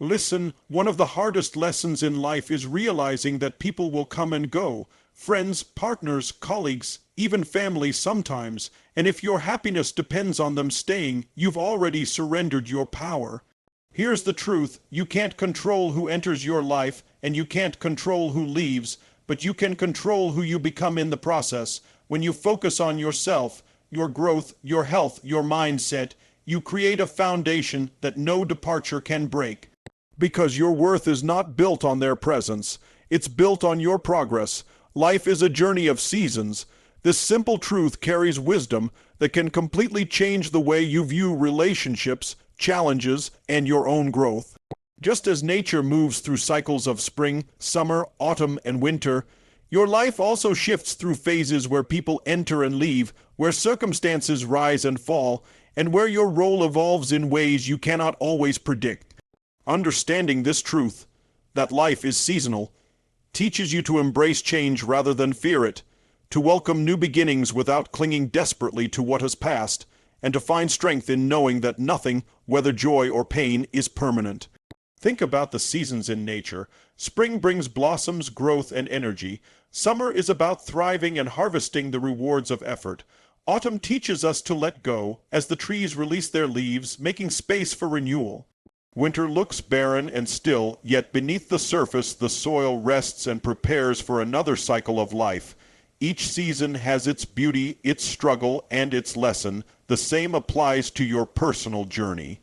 Listen, one of the hardest lessons in life is realizing that people will come and go. Friends, partners, colleagues, even family sometimes. And if your happiness depends on them staying, you've already surrendered your power. Here's the truth. You can't control who enters your life, and you can't control who leaves, but you can control who you become in the process. When you focus on yourself, your growth, your health, your mindset, you create a foundation that no departure can break. Because your worth is not built on their presence, it's built on your progress. Life is a journey of seasons. This simple truth carries wisdom that can completely change the way you view relationships, challenges, and your own growth. Just as nature moves through cycles of spring, summer, autumn, and winter, your life also shifts through phases where people enter and leave, where circumstances rise and fall, and where your role evolves in ways you cannot always predict. Understanding this truth, that life is seasonal, teaches you to embrace change rather than fear it, to welcome new beginnings without clinging desperately to what has passed, and to find strength in knowing that nothing, whether joy or pain, is permanent. Think about the seasons in nature. Spring brings blossoms, growth, and energy. Summer is about thriving and harvesting the rewards of effort. Autumn teaches us to let go, as the trees release their leaves, making space for renewal. Winter looks barren and still, yet beneath the surface the soil rests and prepares for another cycle of life. Each season has its beauty, its struggle, and its lesson. The same applies to your personal journey.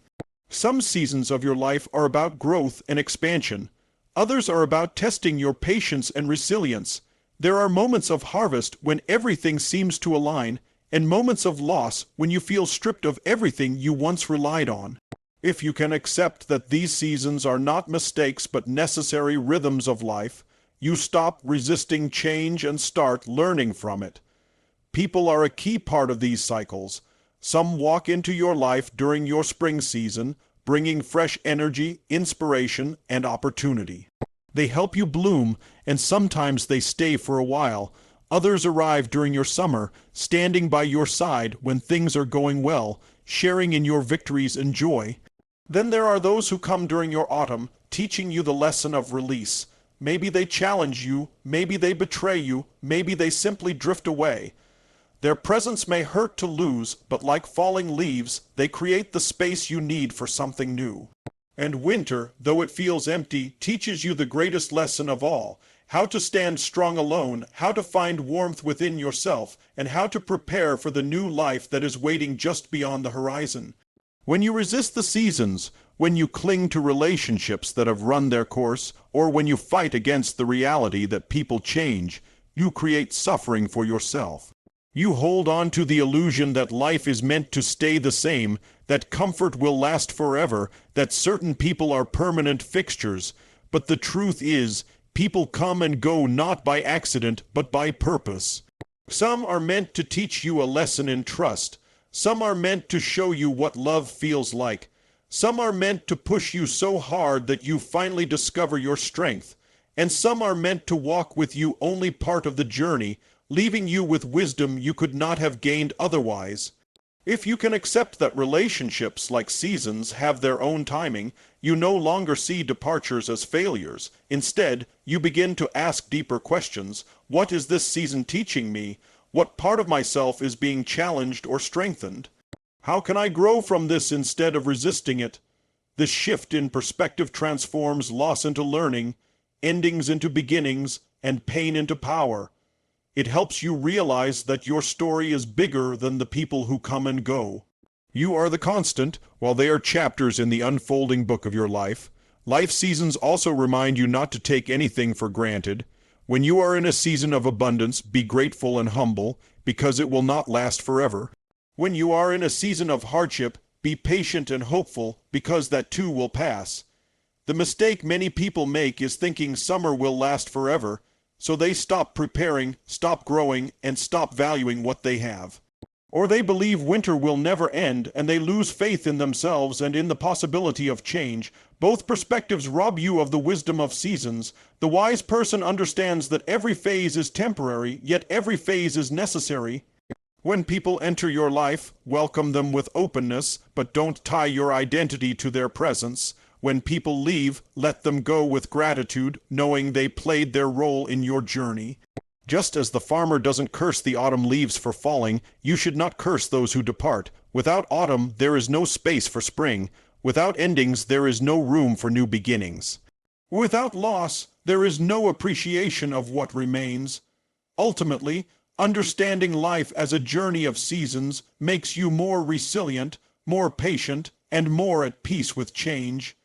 Some seasons of your life are about growth and expansion. Others are about testing your patience and resilience. There are moments of harvest when everything seems to align, and moments of loss when you feel stripped of everything you once relied on. If you can accept that these seasons are not mistakes but necessary rhythms of life, you stop resisting change and start learning from it. People are a key part of these cycles. Some walk into your life during your spring season, bringing fresh energy, inspiration, and opportunity. They help you bloom, and sometimes they stay for a while. Others arrive during your summer, standing by your side when things are going well, sharing in your victories and joy. Then there are those who come during your autumn, teaching you the lesson of release. Maybe they challenge you, maybe they betray you, maybe they simply drift away. Their presence may hurt to lose, but like falling leaves, they create the space you need for something new. And winter, though it feels empty, teaches you the greatest lesson of all: how to stand strong alone, how to find warmth within yourself, and how to prepare for the new life that is waiting just beyond the horizon. When you resist the seasons, when you cling to relationships that have run their course, or when you fight against the reality that people change, you create suffering for yourself. You hold on to the illusion that life is meant to stay the same, that comfort will last forever, that certain people are permanent fixtures. But the truth is, people come and go not by accident, but by purpose. Some are meant to teach you a lesson in trust. Some are meant to show you what love feels like. Some are meant to push you so hard that you finally discover your strength. And some are meant to walk with you only part of the journey, leaving you with wisdom you could not have gained otherwise. If you can accept that relationships, like seasons, have their own timing, you no longer see departures as failures. Instead, you begin to ask deeper questions. What is this season teaching me? What part of myself is being challenged or strengthened? How can I grow from this instead of resisting it? This shift in perspective transforms loss into learning, endings into beginnings, and pain into power. It helps you realize that your story is bigger than the people who come and go. You are the constant, while they are chapters in the unfolding book of your life. Life seasons also remind you not to take anything for granted. When you are in a season of abundance, be grateful and humble, because it will not last forever. When you are in a season of hardship, be patient and hopeful, because that too will pass. The mistake many people make is thinking summer will last forever, so they stop preparing, stop growing, and stop valuing what they have. Or they believe winter will never end, and they lose faith in themselves and in the possibility of change. Both perspectives rob you of the wisdom of seasons. The wise person understands that every phase is temporary, yet every phase is necessary. When people enter your life, welcome them with openness, but don't tie your identity to their presence. When people leave, let them go with gratitude, knowing they played their role in your journey. Just as the farmer doesn't curse the autumn leaves for falling, you should not curse those who depart. Without autumn, there is no space for spring. Without endings, there is no room for new beginnings. Without loss, there is no appreciation of what remains. Ultimately, understanding life as a journey of seasons makes you more resilient, more patient, and more at peace with change.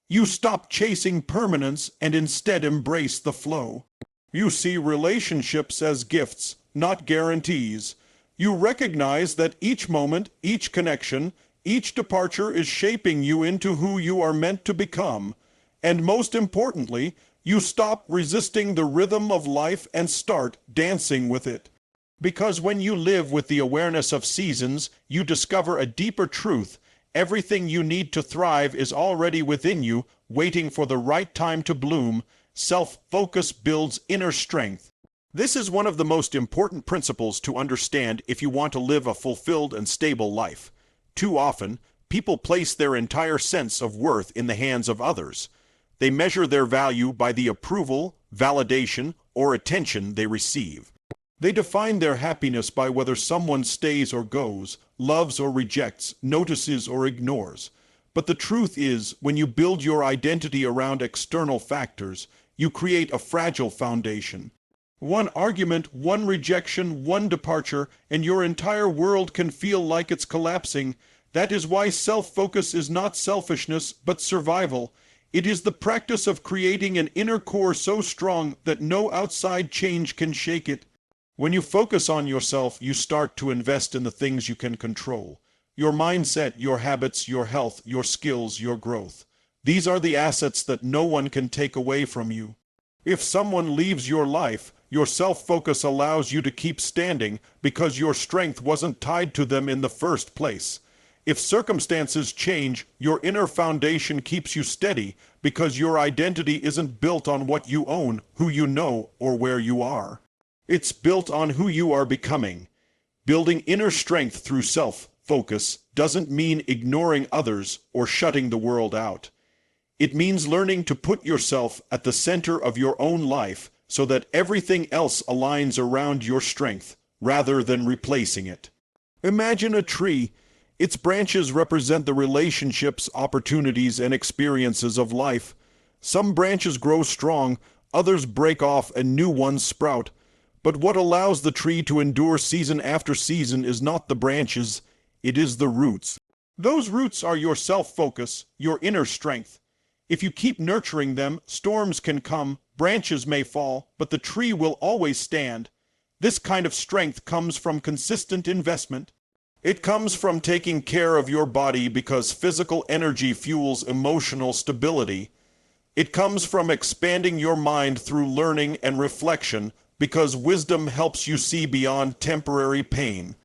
You stop chasing permanence and instead embrace the flow. You see relationships as gifts, not guarantees. You recognize that each moment, each connection, each departure is shaping you into who you are meant to become. And most importantly, you stop resisting the rhythm of life and start dancing with it. Because when you live with the awareness of seasons, you discover a deeper truth. Everything you need to thrive is already within you, waiting for the right time to bloom. Self-focus builds inner strength. This is one of the most important principles to understand if you want to live a fulfilled and stable life. Too often, people place their entire sense of worth in the hands of others. They measure their value by the approval, validation, or attention they receive. They define their happiness by whether someone stays or goes, loves or rejects, notices or ignores. But the truth is, when you build your identity around external factors, you create a fragile foundation. One argument, one rejection, one departure, and your entire world can feel like it's collapsing. That is why self-focus is not selfishness, but survival. It is the practice of creating an inner core so strong that no outside change can shake it. When you focus on yourself, you start to invest in the things you can control. Your mindset, your habits, your health, your skills, your growth. These are the assets that no one can take away from you. If someone leaves your life, your self-focus allows you to keep standing because your strength wasn't tied to them in the first place. If circumstances change, your inner foundation keeps you steady because your identity isn't built on what you own, who you know, or where you are. It's built on who you are becoming. Building inner strength through self-focus doesn't mean ignoring others or shutting the world out. It means learning to put yourself at the center of your own life so that everything else aligns around your strength rather than replacing it. Imagine a tree. Its branches represent the relationships, opportunities, and experiences of life. Some branches grow strong, others break off, and new ones sprout. But what allows the tree to endure season after season is not the branches, it is the roots. Those roots are your self-focus, your inner strength. If you keep nurturing them, storms can come, branches may fall, but the tree will always stand. This kind of strength comes from consistent investment. It comes from taking care of your body because physical energy fuels emotional stability. It comes from expanding your mind through learning and reflection because wisdom helps you see beyond temporary pain.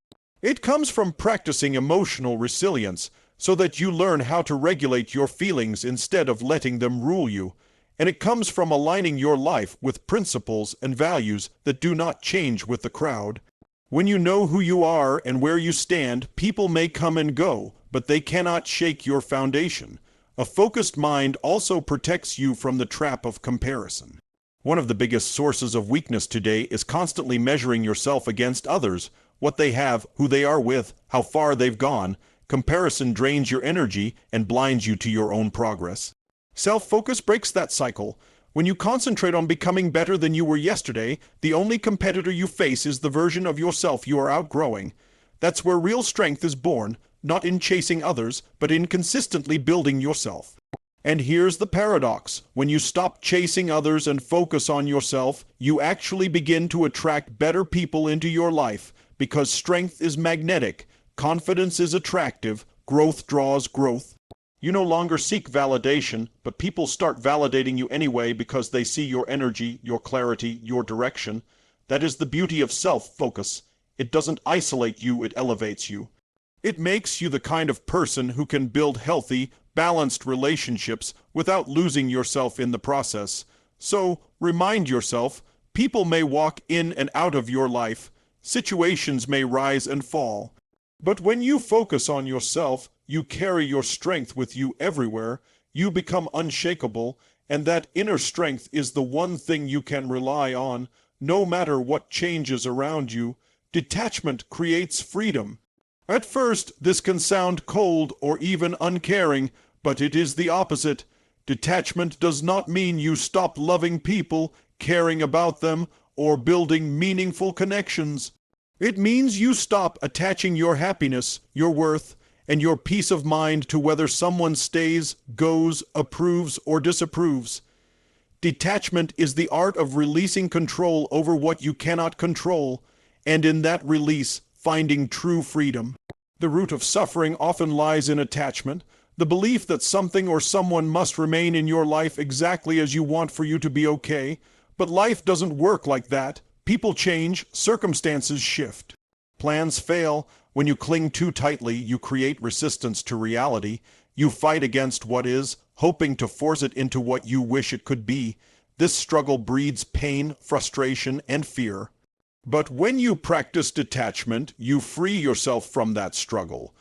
It comes from practicing emotional resilience so that you learn how to regulate your feelings instead of letting them rule you. And it comes from aligning your life with principles and values that do not change with the crowd. When you know who you are and where you stand, people may come and go, but they cannot shake your foundation. A focused mind also protects you from the trap of comparison. One of the biggest sources of weakness today is constantly measuring yourself against others, what they have, who they are with, how far they've gone. Comparison drains your energy and blinds you to your own progress. Self-focus breaks that cycle. When you concentrate on becoming better than you were yesterday, the only competitor you face is the version of yourself you are outgrowing. That's where real strength is born, not in chasing others, but in consistently building yourself. And here's the paradox. When you stop chasing others and focus on yourself, you actually begin to attract better people into your life because strength is magnetic, confidence is attractive, growth draws growth. You no longer seek validation, but people start validating you anyway because they see your energy, your clarity, your direction. That is the beauty of self-focus. It doesn't isolate you, it elevates you. It makes you the kind of person who can build healthy, balanced relationships without losing yourself in the process. So, remind yourself, people may walk in and out of your life, situations may rise and fall. But when you focus on yourself, you carry your strength with you everywhere. you become unshakable, and that inner strength is the one thing you can rely on, no matter what changes around you. Detachment creates freedom. At first, this can sound cold or even uncaring, but it is the opposite. Detachment does not mean you stop loving people, caring about them, or building meaningful connections. It means you stop attaching your happiness, your worth, and your peace of mind to whether someone stays, goes, approves, or disapproves. Detachment is the art of releasing control over what you cannot control, and in that release, finding true freedom. The root of suffering often lies in attachment, the belief that something or someone must remain in your life exactly as you want for you to be okay. But life doesn't work like that. People change, circumstances shift. Plans fail. When you cling too tightly, you create resistance to reality. You fight against what is, hoping to force it into what you wish it could be. This struggle breeds pain, frustration, and fear. But when you practice detachment, you free yourself from that struggle.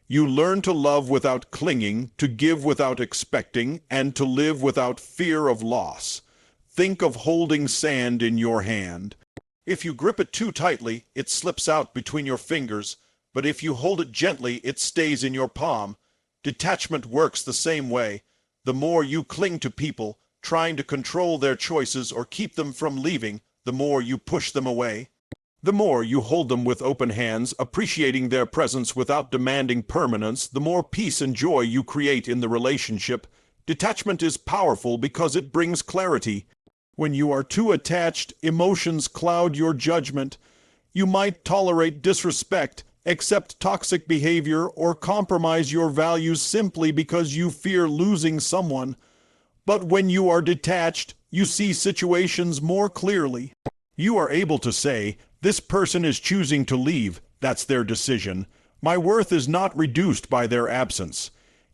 You learn to love without clinging, to give without expecting, and to live without fear of loss. Think of holding sand in your hand. If you grip it too tightly, it slips out between your fingers, but if you hold it gently, it stays in your palm. Detachment works the same way. The more you cling to people, trying to control their choices or keep them from leaving, the more you push them away. The more you hold them with open hands, appreciating their presence without demanding permanence, the more peace and joy you create in the relationship. Detachment is powerful because it brings clarity. When you are too attached, emotions cloud your judgment. You might tolerate disrespect, accept toxic behavior, or compromise your values simply because you fear losing someone. But when you are detached, you see situations more clearly. You are able to say, "This person is choosing to leave. That's their decision. My worth is not reduced by their absence."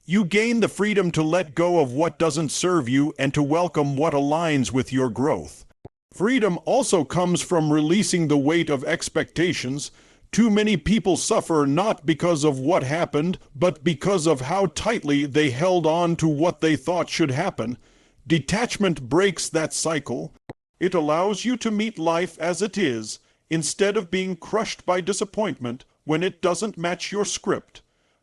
You gain the freedom to let go of what doesn't serve you and to welcome what aligns with your growth. Freedom also comes from releasing the weight of expectations. Too many people suffer not because of what happened, but because of how tightly they held on to what they thought should happen. Detachment breaks that cycle. It allows you to meet life as it is, instead of being crushed by disappointment when it doesn't match your script.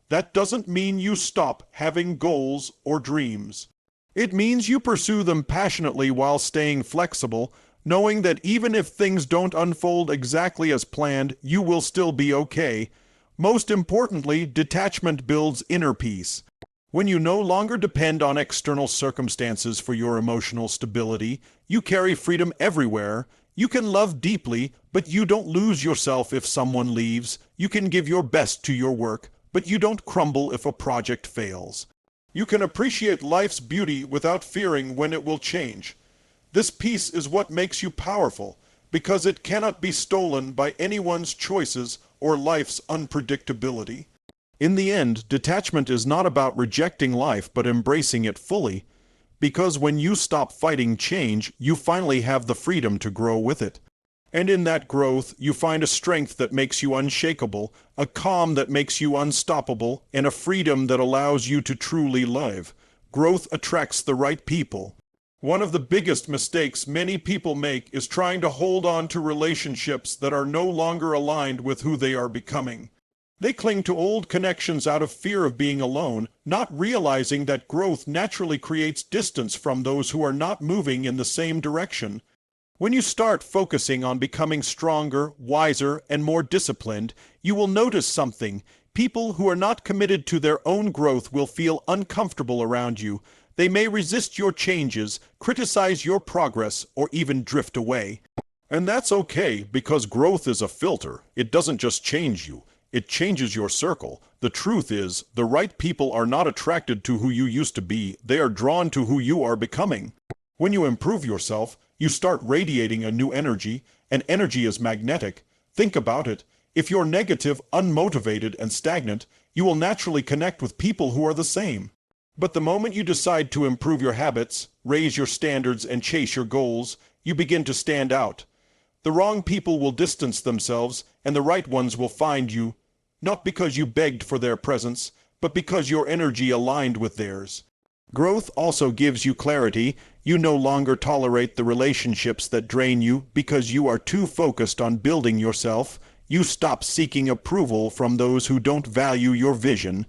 That doesn't mean you stop having goals or dreams. It means you pursue them passionately while staying flexible, knowing that even if things don't unfold exactly as planned, you will still be okay. Most importantly, detachment builds inner peace. When you no longer depend on external circumstances for your emotional stability, you carry freedom everywhere. You can love deeply, but you don't lose yourself if someone leaves. You can give your best to your work, but you don't crumble if a project fails. You can appreciate life's beauty without fearing when it will change. This peace is what makes you powerful, because it cannot be stolen by anyone's choices or life's unpredictability. In the end, detachment is not about rejecting life but embracing it fully, because when you stop fighting change, you finally have the freedom to grow with it. And in that growth, you find a strength that makes you unshakable, a calm that makes you unstoppable, and a freedom that allows you to truly live. Growth attracts the right people. One of the biggest mistakes many people make is trying to hold on to relationships that are no longer aligned with who they are becoming. They cling to old connections out of fear of being alone, not realizing that growth naturally creates distance from those who are not moving in the same direction. When you start focusing on becoming stronger, wiser, and more disciplined, you will notice something. People who are not committed to their own growth will feel uncomfortable around you. They may resist your changes, criticize your progress, or even drift away. And that's okay, because growth is a filter. It doesn't just change you. It changes your circle. The truth is, the right people are not attracted to who you used to be. They are drawn to who you are becoming. When you improve yourself, you start radiating a new energy, and energy is magnetic. Think about it. If you're negative, unmotivated, and stagnant, you will naturally connect with people who are the same. But the moment you decide to improve your habits, raise your standards, and chase your goals, you begin to stand out. The wrong people will distance themselves, and the right ones will find you, not because you begged for their presence, but because your energy aligned with theirs. Growth also gives you clarity. You no longer tolerate the relationships that drain you because you are too focused on building yourself. You stop seeking approval from those who don't value your vision.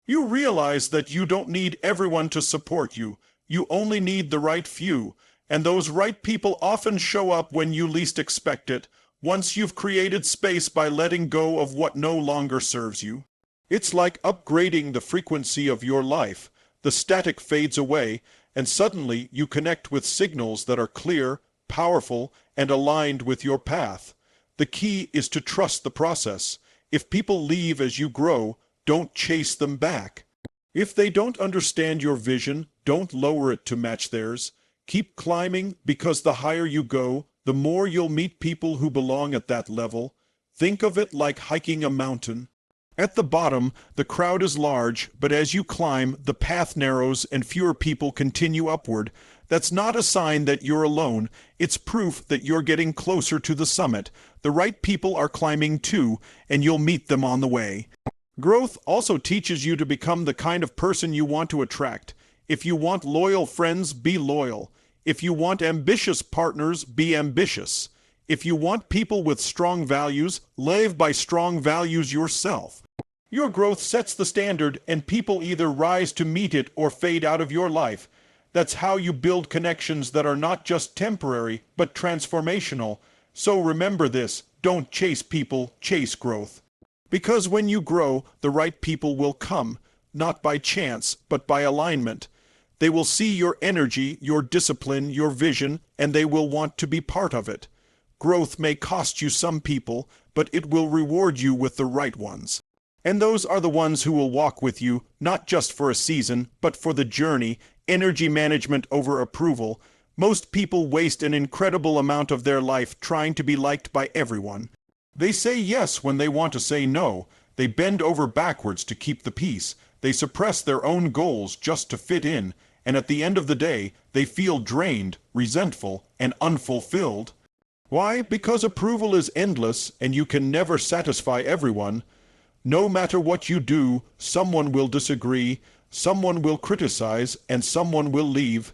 You realize that you don't need everyone to support you. You only need the right few, and those right people often show up when you least expect it, once you've created space by letting go of what no longer serves you. It's like upgrading the frequency of your life. The static fades away, and suddenly you connect with signals that are clear, powerful, and aligned with your path. The key is to trust the process. If people leave as you grow, don't chase them back. If they don't understand your vision, don't lower it to match theirs. Keep climbing, because the higher you go, the more you'll meet people who belong at that level. Think of it like hiking a mountain. At the bottom, the crowd is large, but as you climb, the path narrows and fewer people continue upward. That's not a sign that you're alone. It's proof that you're getting closer to the summit. The right people are climbing too, and you'll meet them on the way. Growth also teaches you to become the kind of person you want to attract. If you want loyal friends, be loyal. If you want ambitious partners, be ambitious. If you want people with strong values, live by strong values yourself. Your growth sets the standard, and people either rise to meet it or fade out of your life. That's how you build connections that are not just temporary, but transformational. So remember this: don't chase people, chase growth. Because when you grow, the right people will come, not by chance, but by alignment. They will see your energy, your discipline, your vision, and they will want to be part of it. Growth may cost you some people, but it will reward you with the right ones. And those are the ones who will walk with you, not just for a season, but for the journey. Energy management over approval. Most people waste an incredible amount of their life trying to be liked by everyone. They say yes when they want to say no. They bend over backwards to keep the peace. They suppress their own goals just to fit in. And at the end of the day, they feel drained, resentful, and unfulfilled. Why? Because approval is endless, and you can never satisfy everyone. No matter what you do, someone will disagree, someone will criticize, and someone will leave.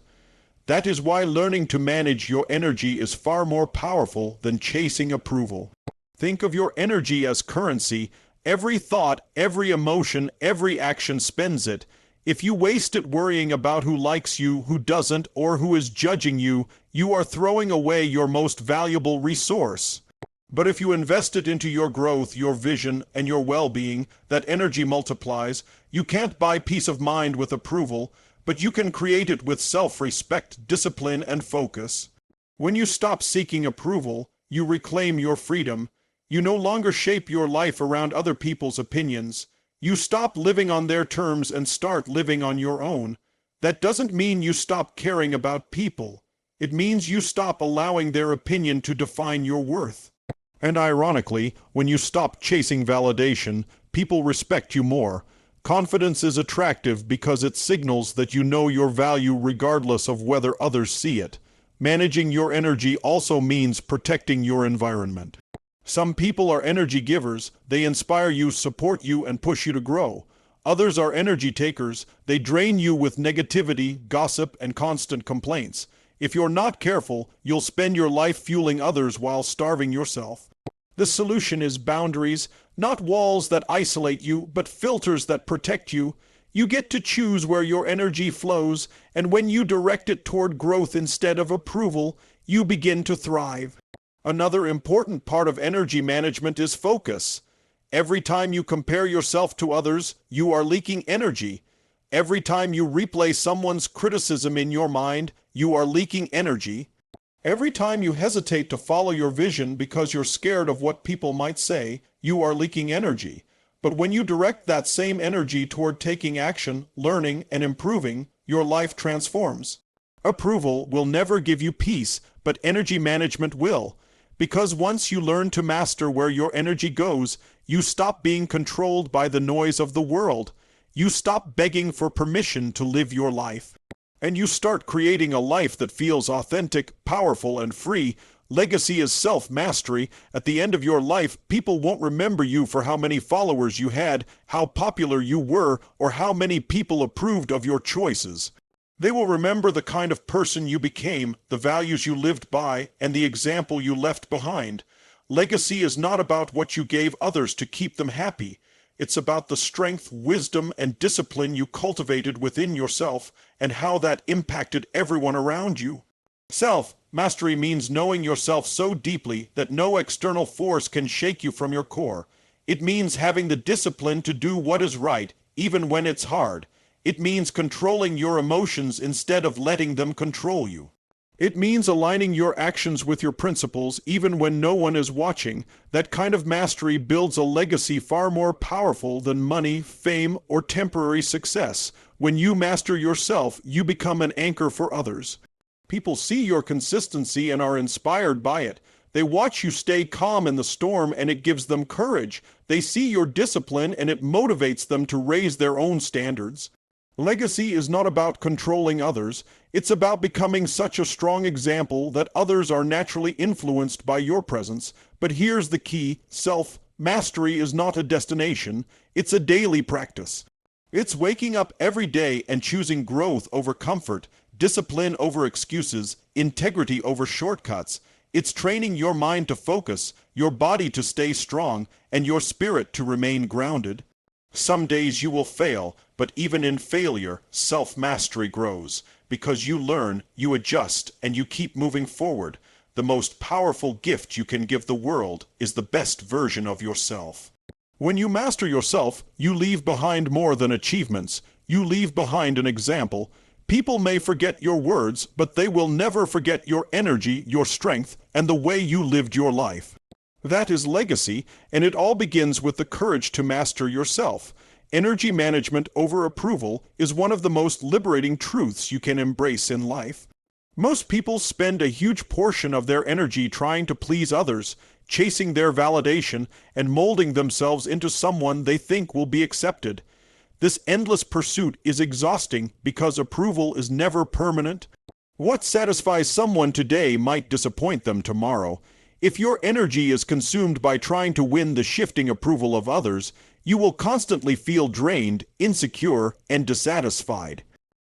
That is why learning to manage your energy is far more powerful than chasing approval. Think of your energy as currency. Every thought, every emotion, every action spends it. If you waste it worrying about who likes you, who doesn't, or who is judging you, you are throwing away your most valuable resource. But if you invest it into your growth, your vision, and your well-being, that energy multiplies. You can't buy peace of mind with approval, but you can create it with self-respect, discipline, and focus. When you stop seeking approval, you reclaim your freedom. You no longer shape your life around other people's opinions. You stop living on their terms and start living on your own. That doesn't mean you stop caring about people. It means you stop allowing their opinion to define your worth. And ironically, when you stop chasing validation, people respect you more. Confidence is attractive because it signals that you know your value regardless of whether others see it. Managing your energy also means protecting your environment. Some people are energy givers. They inspire you, support you, and push you to grow. Others are energy takers. They drain you with negativity, gossip, and constant complaints. If you're not careful, you'll spend your life fueling others while starving yourself. The solution is boundaries, not walls that isolate you, but filters that protect you. You get to choose where your energy flows, and when you direct it toward growth instead of approval, you begin to thrive. Another important part of energy management is focus. Every time you compare yourself to others, you are leaking energy. Every time you replay someone's criticism in your mind, you are leaking energy. Every time you hesitate to follow your vision because you're scared of what people might say, you are leaking energy. But when you direct that same energy toward taking action, learning, and improving, your life transforms. Approval will never give you peace, but energy management will. Because once you learn to master where your energy goes, you stop being controlled by the noise of the world. You stop begging for permission to live your life. And you start creating a life that feels authentic, powerful, and free. Legacy is self-mastery. At the end of your life, people won't remember you for how many followers you had, how popular you were, or how many people approved of your choices. They will remember the kind of person you became, the values you lived by, and the example you left behind. Legacy is not about what you gave others to keep them happy. It's about the strength, wisdom, and discipline you cultivated within yourself and how that impacted everyone around you. Self-mastery means knowing yourself so deeply that no external force can shake you from your core. It means having the discipline to do what is right, even when it's hard. It means controlling your emotions instead of letting them control you. It means aligning your actions with your principles even when no one is watching. That kind of mastery builds a legacy far more powerful than money, fame, or temporary success. When you master yourself, you become an anchor for others. People see your consistency and are inspired by it. They watch you stay calm in the storm and it gives them courage. They see your discipline and it motivates them to raise their own standards. Legacy is not about controlling others. It's about becoming such a strong example that others are naturally influenced by your presence. But here's the key: self-mastery is not a destination, it's a daily practice. It's waking up every day and choosing growth over comfort, discipline over excuses, integrity over shortcuts. It's training your mind to focus, your body to stay strong, and your spirit to remain grounded. Some days you will fail, but even in failure, self-mastery grows. Because you learn, you adjust, and you keep moving forward. The most powerful gift you can give the world is the best version of yourself. When you master yourself, you leave behind more than achievements. You leave behind an example. People may forget your words, but they will never forget your energy, your strength, and the way you lived your life. That is legacy, and it all begins with the courage to master yourself. Energy management over approval is one of the most liberating truths you can embrace in life. Most people spend a huge portion of their energy trying to please others, chasing their validation, and molding themselves into someone they think will be accepted. This endless pursuit is exhausting because approval is never permanent. What satisfies someone today might disappoint them tomorrow. If your energy is consumed by trying to win the shifting approval of others, you will constantly feel drained, insecure, and dissatisfied.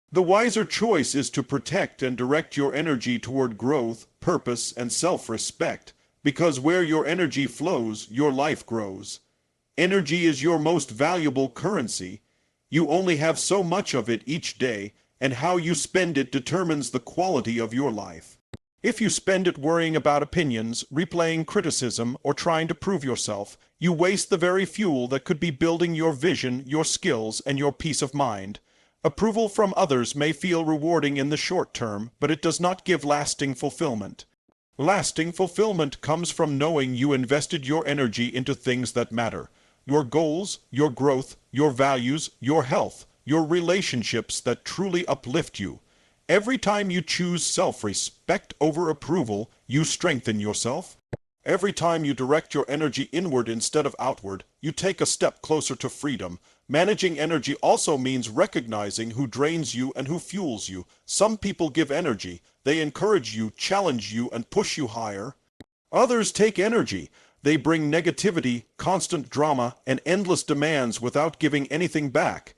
The wiser choice is to protect and direct your energy toward growth, purpose, and self-respect, because where your energy flows, your life grows. Energy is your most valuable currency. You only have so much of it each day, and how you spend it determines the quality of your life. If you spend it worrying about opinions, replaying criticism, or trying to prove yourself, you waste the very fuel that could be building your vision, your skills, and your peace of mind. Approval from others may feel rewarding in the short term, but it does not give lasting fulfillment. Lasting fulfillment comes from knowing you invested your energy into things that matter. Your goals, your growth, your values, your health, your relationships that truly uplift you. Every time you choose self-respect over approval, you strengthen yourself. Every time you direct your energy inward instead of outward, you take a step closer to freedom. Managing energy also means recognizing who drains you and who fuels you. Some people give energy. They encourage you, challenge you, and push you higher. Others take energy. They bring negativity, constant drama, and endless demands without giving anything back.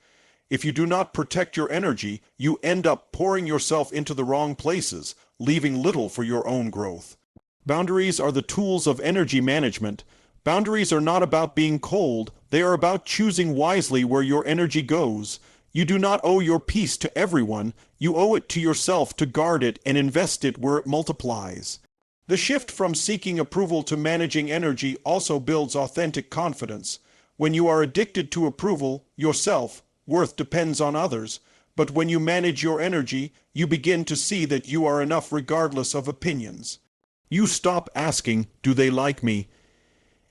If you do not protect your energy, you end up pouring yourself into the wrong places, leaving little for your own growth. Boundaries are the tools of energy management. Boundaries are not about being cold, they are about choosing wisely where your energy goes. You do not owe your peace to everyone, you owe it to yourself to guard it and invest it where it multiplies. The shift from seeking approval to managing energy also builds authentic confidence. When you are addicted to approval, yourself, worth depends on others, but when you manage your energy, you begin to see that you are enough regardless of opinions. You stop asking, "Do they like me?"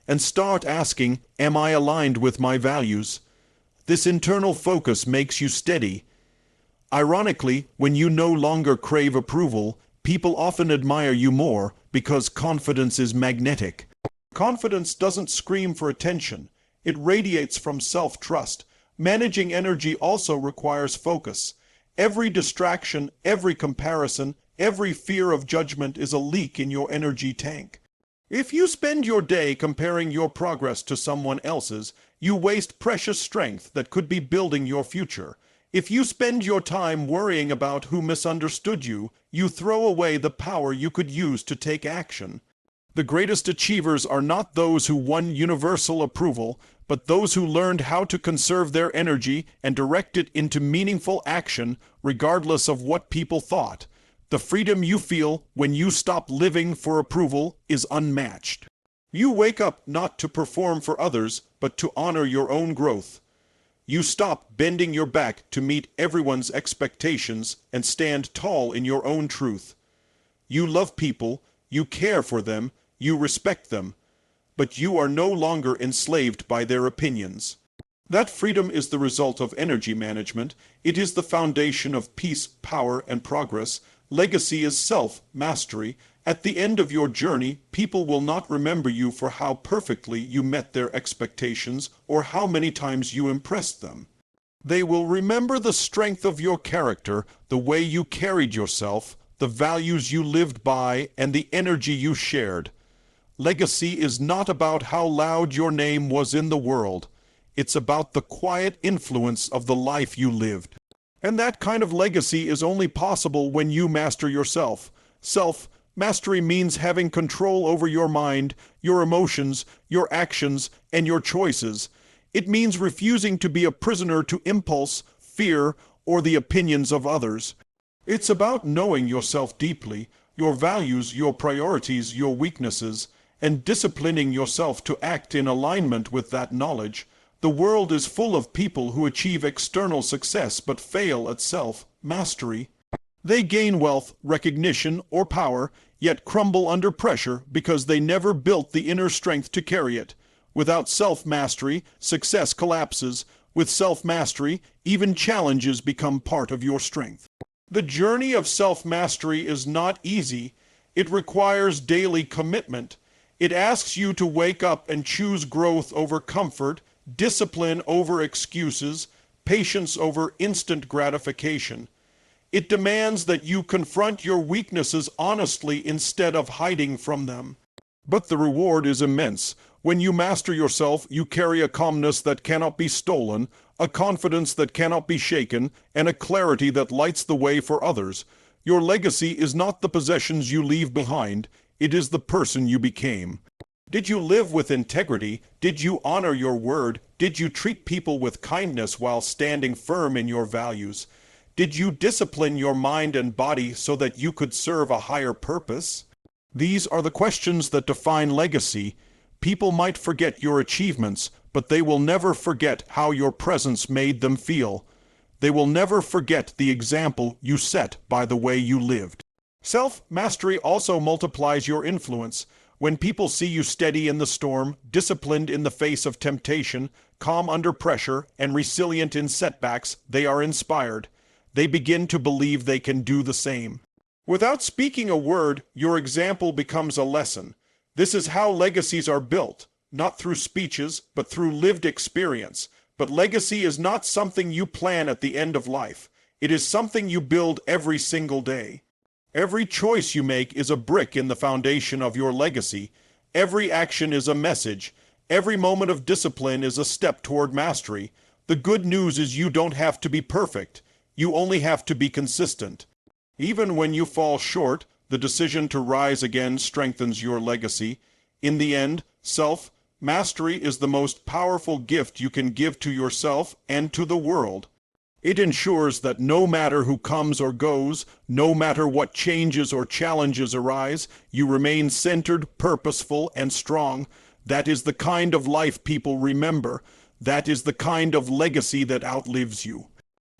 and start asking, "Am I aligned with my values?" This internal focus makes you steady. Ironically, when you no longer crave approval, people often admire you more because confidence is magnetic. Confidence doesn't scream for attention. It radiates from self-trust. Managing energy also requires focus. Every distraction, every comparison, every fear of judgment is a leak in your energy tank. If you spend your day comparing your progress to someone else's, you waste precious strength that could be building your future. If you spend your time worrying about who misunderstood you, you throw away the power you could use to take action. The greatest achievers are not those who won universal approval, but those who learned how to conserve their energy and direct it into meaningful action, regardless of what people thought. The freedom you feel when you stop living for approval is unmatched. You wake up not to perform for others, but to honor your own growth. You stop bending your back to meet everyone's expectations and stand tall in your own truth. You love people, you care for them, you respect them, but you are no longer enslaved by their opinions. That freedom is the result of energy management. It is the foundation of peace, power, and progress. Legacy is self-mastery. At the end of your journey, people will not remember you for how perfectly you met their expectations or how many times you impressed them. They will remember the strength of your character, the way you carried yourself, the values you lived by, and the energy you shared. Legacy is not about how loud your name was in the world. It's about the quiet influence of the life you lived. And that kind of legacy is only possible when you master yourself. Self-mastery means having control over your mind, your emotions, your actions, and your choices. It means refusing to be a prisoner to impulse, fear, or the opinions of others. It's about knowing yourself deeply, your values, your priorities, your weaknesses, and disciplining yourself to act in alignment with that knowledge. The world is full of people who achieve external success but fail at self-mastery. They gain wealth, recognition, or power, yet crumble under pressure because they never built the inner strength to carry it. Without self-mastery, success collapses. With self-mastery, even challenges become part of your strength. The journey of self-mastery is not easy. It requires daily commitment. It asks you to wake up and choose growth over comfort, discipline over excuses, patience over instant gratification. It demands that you confront your weaknesses honestly instead of hiding from them. But the reward is immense. When you master yourself, you carry a calmness that cannot be stolen, a confidence that cannot be shaken, and a clarity that lights the way for others. Your legacy is not the possessions you leave behind. It is the person you became. Did you live with integrity? Did you honor your word? Did you treat people with kindness while standing firm in your values? Did you discipline your mind and body so that you could serve a higher purpose? These are the questions that define legacy. People might forget your achievements, but they will never forget how your presence made them feel. They will never forget the example you set by the way you lived. Self-mastery also multiplies your influence. When people see you steady in the storm, disciplined in the face of temptation, calm under pressure, and resilient in setbacks, they are inspired. They begin to believe they can do the same. Without speaking a word, your example becomes a lesson. This is how legacies are built, not through speeches, but through lived experience. But legacy is not something you plan at the end of life. It is something you build every single day. Every choice you make is a brick in the foundation of your legacy. Every action is a message. Every moment of discipline is a step toward mastery. The good news is you don't have to be perfect. You only have to be consistent. Even when you fall short, the decision to rise again strengthens your legacy. In the end, self-mastery is the most powerful gift you can give to yourself and to the world. It ensures that no matter who comes or goes, no matter what changes or challenges arise, you remain centered, purposeful, and strong. That is the kind of life people remember. That is the kind of legacy that outlives you.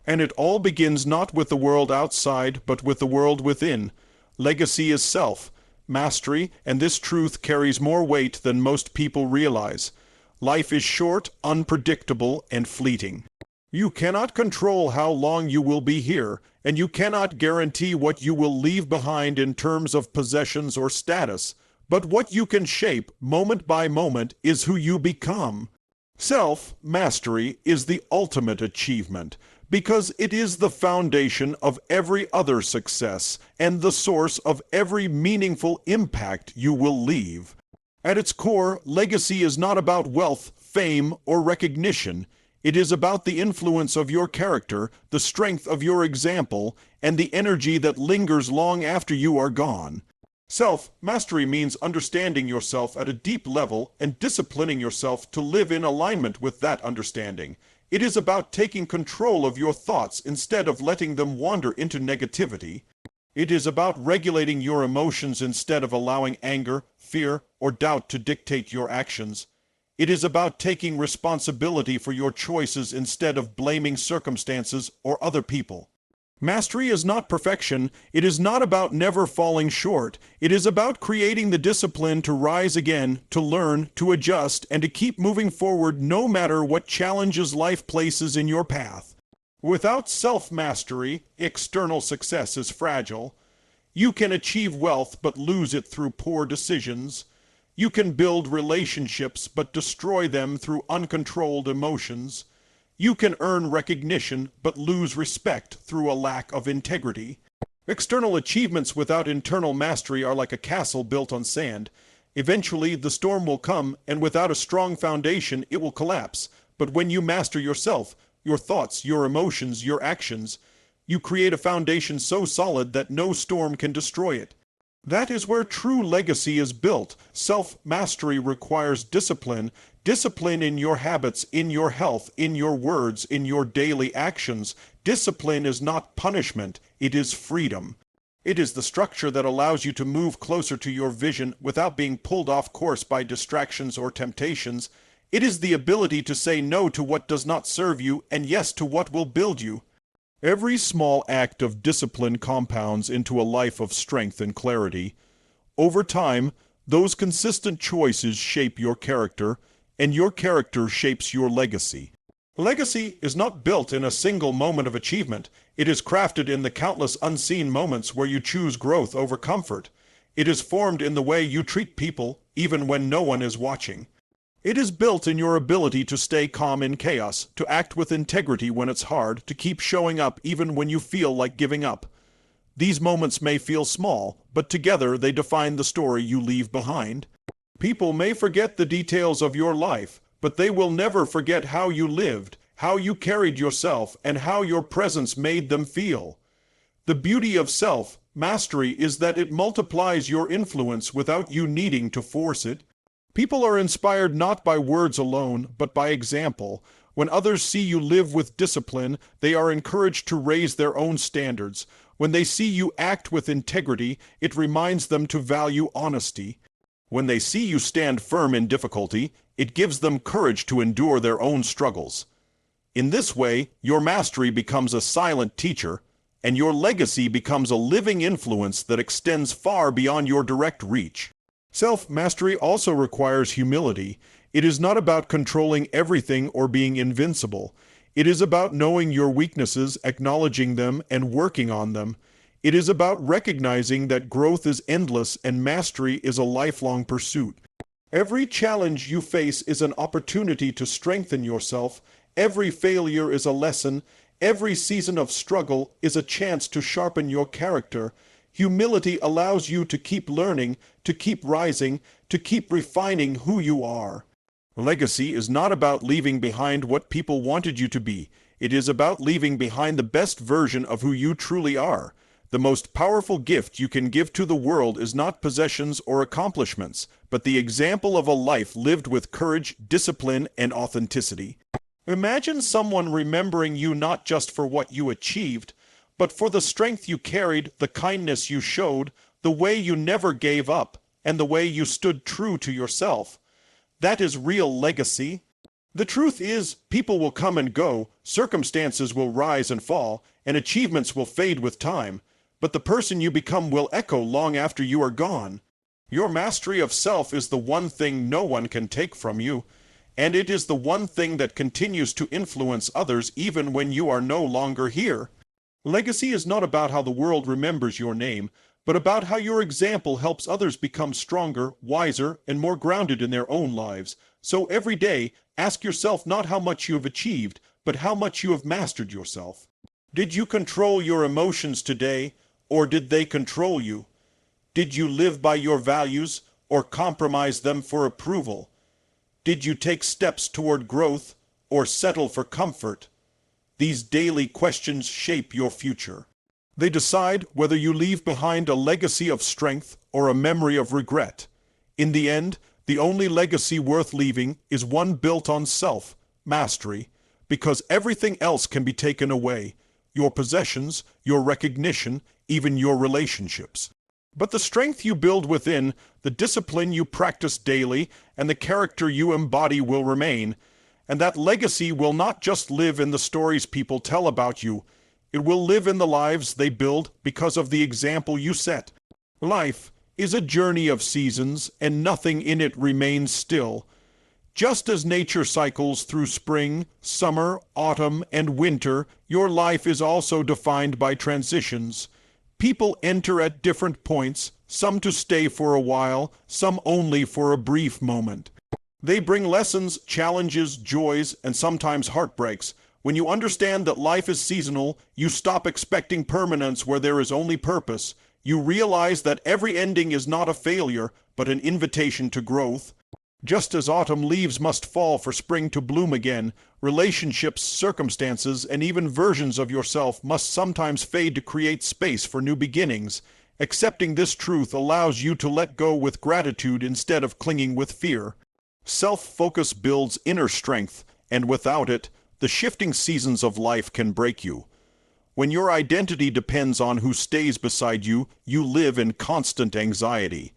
And it all begins not with the world outside, but with the world within. Legacy is self-mastery, and this truth carries more weight than most people realize. Life is short, unpredictable, and fleeting. You cannot control how long you will be here, and you cannot guarantee what you will leave behind in terms of possessions or status. But what you can shape, moment by moment, is who you become. Self-mastery is the ultimate achievement, because it is the foundation of every other success and the source of every meaningful impact you will leave. At its core, legacy is not about wealth, fame, or recognition. It is about the influence of your character, the strength of your example, and the energy that lingers long after you are gone. Self-mastery means understanding yourself at a deep level and disciplining yourself to live in alignment with that understanding. It is about taking control of your thoughts instead of letting them wander into negativity. It is about regulating your emotions instead of allowing anger, fear, or doubt to dictate your actions. It is about taking responsibility for your choices instead of blaming circumstances or other people. Mastery is not perfection. It is not about never falling short. It is about creating the discipline to rise again, to learn, to adjust, and to keep moving forward no matter what challenges life places in your path. Without self-mastery, external success is fragile. You can achieve wealth but lose it through poor decisions. You can build relationships but destroy them through uncontrolled emotions. You can earn recognition but lose respect through a lack of integrity. External achievements without internal mastery are like a castle built on sand. Eventually, the storm will come, and without a strong foundation, it will collapse. But when you master yourself, your thoughts, your emotions, your actions, you create a foundation so solid that no storm can destroy it. That is where true legacy is built. Self-mastery requires discipline. Discipline in your habits, in your health, in your words, in your daily actions. Discipline is not punishment, it is freedom. It is the structure that allows you to move closer to your vision without being pulled off course by distractions or temptations. It is the ability to say no to what does not serve you and yes to what will build you. Every small act of discipline compounds into a life of strength and clarity. Over time, those consistent choices shape your character, and your character shapes your legacy. Legacy is not built in a single moment of achievement. It is crafted in the countless unseen moments where you choose growth over comfort. It is formed in the way you treat people, even when no one is watching. It is built in your ability to stay calm in chaos, to act with integrity when it's hard, to keep showing up even when you feel like giving up. These moments may feel small, but together they define the story you leave behind. People may forget the details of your life, but they will never forget how you lived, how you carried yourself, and how your presence made them feel. The beauty of self-mastery is that it multiplies your influence without you needing to force it. People are inspired not by words alone, but by example. When others see you live with discipline, they are encouraged to raise their own standards. When they see you act with integrity, it reminds them to value honesty. When they see you stand firm in difficulty, it gives them courage to endure their own struggles. In this way, your mastery becomes a silent teacher, and your legacy becomes a living influence that extends far beyond your direct reach. Self-mastery also requires humility. It is not about controlling everything or being invincible. It is about knowing your weaknesses, acknowledging them, and working on them. It is about recognizing that growth is endless and mastery is a lifelong pursuit. Every challenge you face is an opportunity to strengthen yourself. Every failure is a lesson. Every season of struggle is a chance to sharpen your character. Humility allows you to keep learning, to keep rising, to keep refining who you are. Legacy is not about leaving behind what people wanted you to be. It is about leaving behind the best version of who you truly are. The most powerful gift you can give to the world is not possessions or accomplishments, but the example of a life lived with courage, discipline, and authenticity. Imagine someone remembering you not just for what you achieved, but for the strength you carried, the kindness you showed, the way you never gave up, and the way you stood true to yourself. That is real legacy. The truth is, people will come and go, circumstances will rise and fall, and achievements will fade with time, but the person you become will echo long after you are gone. Your mastery of self is the one thing no one can take from you, and it is the one thing that continues to influence others even when you are no longer here. Legacy is not about how the world remembers your name, but about how your example helps others become stronger, wiser, and more grounded in their own lives. So every day, ask yourself not how much you have achieved, but how much you have mastered yourself. Did you control your emotions today, or did they control you? Did you live by your values, or compromise them for approval? Did you take steps toward growth, or settle for comfort? These daily questions shape your future. They decide whether you leave behind a legacy of strength or a memory of regret. In the end, the only legacy worth leaving is one built on self-mastery, because everything else can be taken away: your possessions, your recognition, even your relationships. But the strength you build within, the discipline you practice daily, and the character you embody will remain. And that legacy will not just live in the stories people tell about you. It will live in the lives they build because of the example you set. Life is a journey of seasons, and nothing in it remains still. Just as nature cycles through spring, summer, autumn, and winter, your life is also defined by transitions. People enter at different points, some to stay for a while, some only for a brief moment. They bring lessons, challenges, joys, and sometimes heartbreaks. When you understand that life is seasonal, you stop expecting permanence where there is only purpose. You realize that every ending is not a failure, but an invitation to growth. Just as autumn leaves must fall for spring to bloom again, relationships, circumstances, and even versions of yourself must sometimes fade to create space for new beginnings. Accepting this truth allows you to let go with gratitude instead of clinging with fear. Self-focus builds inner strength, and without it, the shifting seasons of life can break you. When your identity depends on who stays beside you, you live in constant anxiety.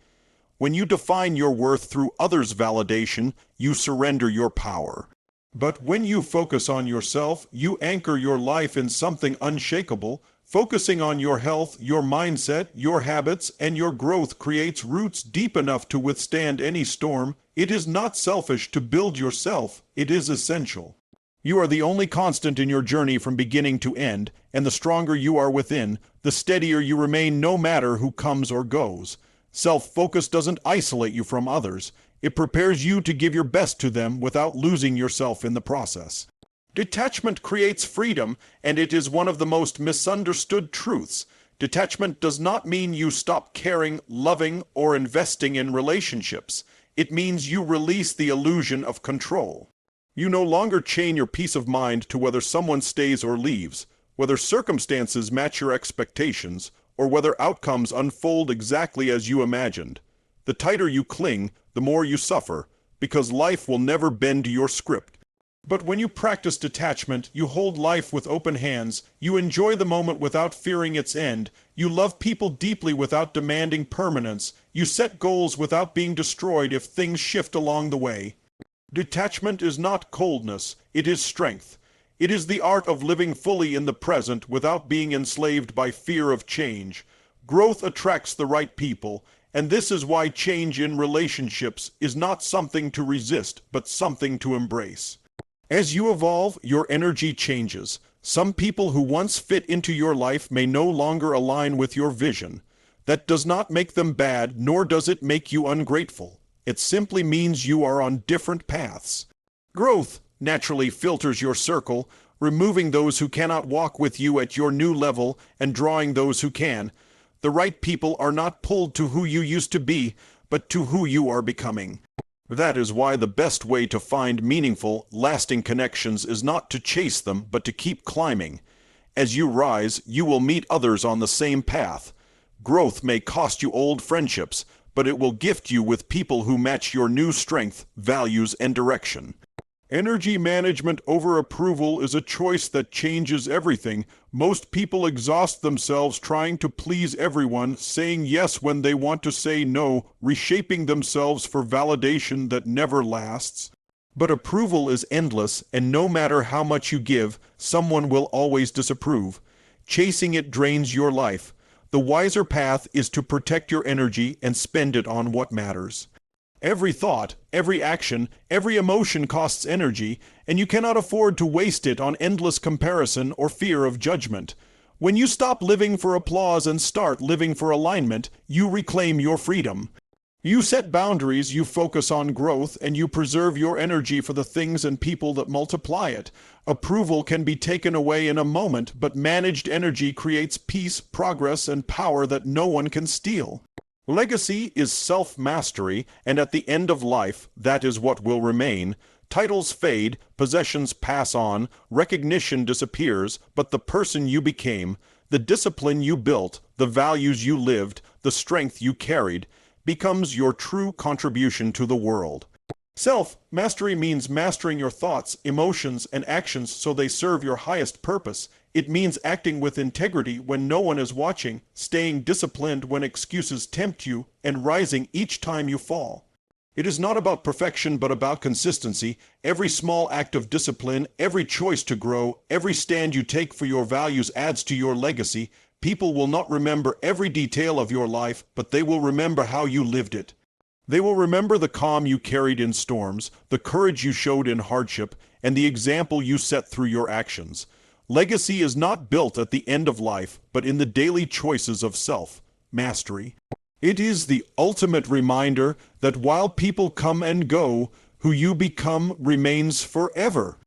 When you define your worth through others' validation, you surrender your power. But when you focus on yourself, you anchor your life in something unshakable. Focusing on your health, your mindset, your habits, and your growth creates roots deep enough to withstand any storm. It is not selfish to build yourself, it is essential. You are the only constant in your journey from beginning to end, and the stronger you are within, the steadier you remain no matter who comes or goes. Self-focus doesn't isolate you from others. It prepares you to give your best to them without losing yourself in the process. Detachment creates freedom, and it is one of the most misunderstood truths. Detachment does not mean you stop caring, loving, or investing in relationships. It means you release the illusion of control. You no longer chain your peace of mind to whether someone stays or leaves, whether circumstances match your expectations, or whether outcomes unfold exactly as you imagined. The tighter you cling, the more you suffer, because life will never bend to your script. But when you practice detachment, you hold life with open hands, you enjoy the moment without fearing its end, you love people deeply without demanding permanence, you set goals without being destroyed if things shift along the way. Detachment is not coldness, it is strength. It is the art of living fully in the present without being enslaved by fear of change. Growth attracts the right people, and this is why change in relationships is not something to resist, but something to embrace. As you evolve, your energy changes. Some people who once fit into your life may no longer align with your vision. That does not make them bad, nor does it make you ungrateful. It simply means you are on different paths. Growth naturally filters your circle, removing those who cannot walk with you at your new level and drawing those who can. The right people are not pulled to who you used to be, but to who you are becoming. That is why the best way to find meaningful, lasting connections is not to chase them, but to keep climbing. As you rise, you will meet others on the same path. Growth may cost you old friendships, but it will gift you with people who match your new strength, values, and direction. Energy management over approval is a choice that changes everything. Most people exhaust themselves trying to please everyone, saying yes when they want to say no, reshaping themselves for validation that never lasts. But approval is endless, and no matter how much you give, someone will always disapprove. Chasing it drains your life. The wiser path is to protect your energy and spend it on what matters. Every thought, every action, every emotion costs energy, and you cannot afford to waste it on endless comparison or fear of judgment. When you stop living for applause and start living for alignment, you reclaim your freedom. You set boundaries, you focus on growth, and you preserve your energy for the things and people that multiply it. Approval can be taken away in a moment, but managed energy creates peace, progress, and power that no one can steal. Legacy is self-mastery, and at the end of life, that is what will remain. Titles fade, possessions pass on, recognition disappears, but the person you became, the discipline you built, the values you lived, the strength you carried, becomes your true contribution to the world. Self-mastery means mastering your thoughts, emotions, and actions so they serve your highest purpose. It means acting with integrity when no one is watching, staying disciplined when excuses tempt you, and rising each time you fall. It is not about perfection but about consistency. Every small act of discipline, every choice to grow, every stand you take for your values adds to your legacy. People will not remember every detail of your life, but they will remember how you lived it. They will remember the calm you carried in storms, the courage you showed in hardship, and the example you set through your actions. Legacy is not built at the end of life, but in the daily choices of self-mastery. It is the ultimate reminder that while people come and go, who you become remains forever.